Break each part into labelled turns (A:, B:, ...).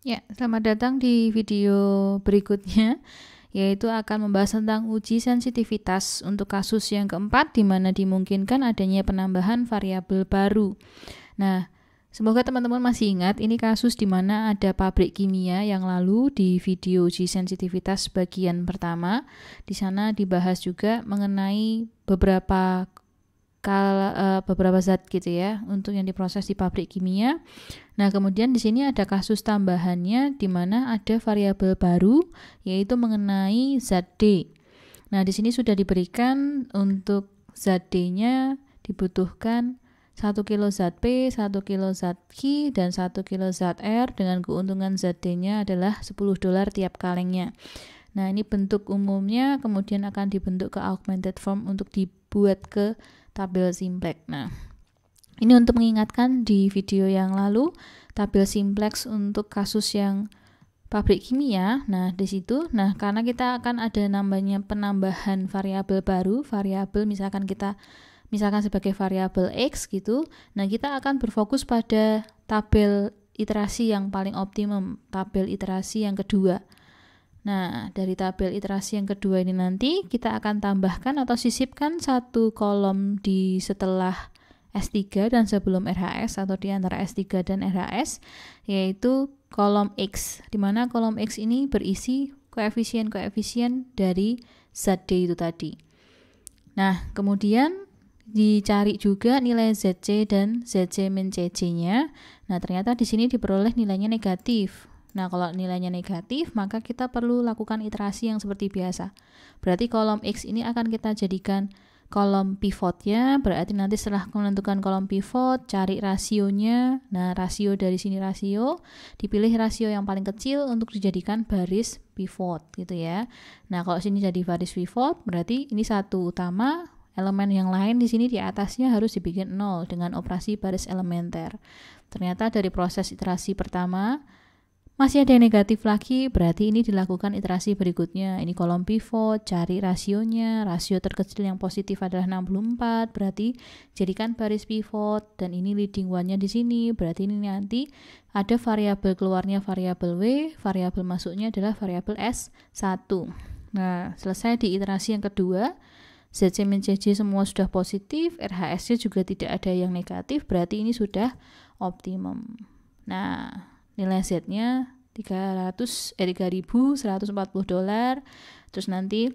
A: Ya, selamat datang di video berikutnya, yaitu akan membahas tentang uji sensitivitas untuk kasus yang keempat, di mana dimungkinkan adanya penambahan variabel baru. Nah, semoga teman-teman masih ingat, ini kasus di mana ada pabrik kimia yang lalu di video uji sensitivitas bagian pertama. Di sana dibahas juga mengenai beberapa zat gitu ya, untuk yang diproses di pabrik kimia. Nah, kemudian di sini ada kasus tambahannya di mana ada variabel baru, yaitu mengenai zat D. Nah, di sini sudah diberikan untuk zat D-nya dibutuhkan 1 kilo zat P, 1 kilo zat Q, dan 1 kilo zat R dengan keuntungan zat D-nya adalah $10 tiap kalengnya. Nah, ini bentuk umumnya, kemudian akan dibentuk ke augmented form untuk dibuat ke tabel simplex. Nah, ini untuk mengingatkan di video yang lalu, tabel simplex untuk kasus yang pabrik kimia. Nah, di situ, karena kita akan ada namanya penambahan variabel baru, variabel misalkan sebagai variabel X gitu. Nah, kita akan berfokus pada tabel iterasi yang paling optimum, tabel iterasi yang kedua. Nah, dari tabel iterasi yang kedua ini nanti kita akan tambahkan atau sisipkan satu kolom di setelah S3 dan sebelum RHS atau di antara S3 dan RHS, yaitu kolom X, di mana kolom X ini berisi koefisien-koefisien dari zat D itu tadi. Nah, kemudian dicari juga nilai ZC dan ZC-CC-nya. Nah, ternyata di sini diperoleh nilainya negatif. Nah, kalau nilainya negatif, maka kita perlu lakukan iterasi yang seperti biasa. Berarti kolom X ini akan kita jadikan kolom pivotnya, berarti nanti setelah menentukan kolom pivot, cari rasionya. Nah, rasio dari sini rasio, dipilih rasio yang paling kecil untuk dijadikan baris pivot gitu ya. Nah, kalau sini jadi baris pivot, berarti ini satu utama, elemen yang lain di sini di atasnya harus dibikin 0 dengan operasi baris elementer. Ternyata dari proses iterasi pertama masih ada yang negatif lagi, berarti ini dilakukan iterasi berikutnya. Ini kolom pivot, cari rasionya, rasio terkecil yang positif adalah 64, berarti jadikan baris pivot, dan ini leading one-nya di sini, berarti ini nanti ada variabel keluarnya variabel W, variabel masuknya adalah variabel S1. Nah, selesai di iterasi yang kedua, ZC-CC semua sudah positif, RHS-nya juga tidak ada yang negatif, berarti ini sudah optimum. Nah, nilai Z-nya $3.140, terus nanti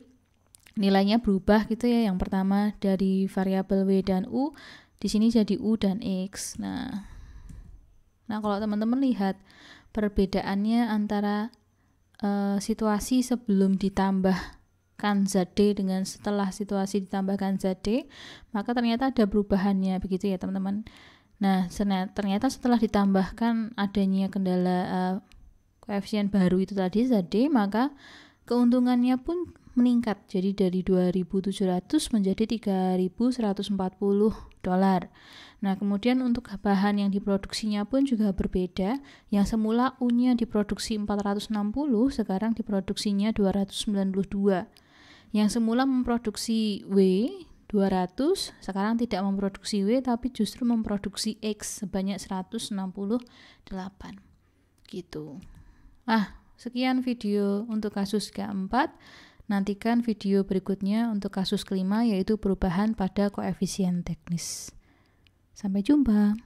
A: nilainya berubah gitu ya. Yang pertama dari variabel W dan U, di sini jadi U dan X. Nah kalau teman-teman lihat perbedaannya antara situasi sebelum ditambahkan zat D dengan setelah situasi ditambahkan zat D, maka ternyata ada perubahannya begitu ya teman-teman. Nah, ternyata setelah ditambahkan adanya kendala koefisien baru itu tadi zat D, maka keuntungannya pun meningkat. Jadi dari 2.700 menjadi $3.140. Nah, kemudian untuk bahan yang diproduksinya pun juga berbeda. Yang semula U-nya diproduksi 460, sekarang diproduksinya 292. Yang semula memproduksi W 200, sekarang tidak memproduksi W tapi justru memproduksi X sebanyak 168 gitu. Sekian video untuk kasus keempat. Nantikan video berikutnya untuk kasus kelima, yaitu perubahan pada koefisien teknis. Sampai jumpa.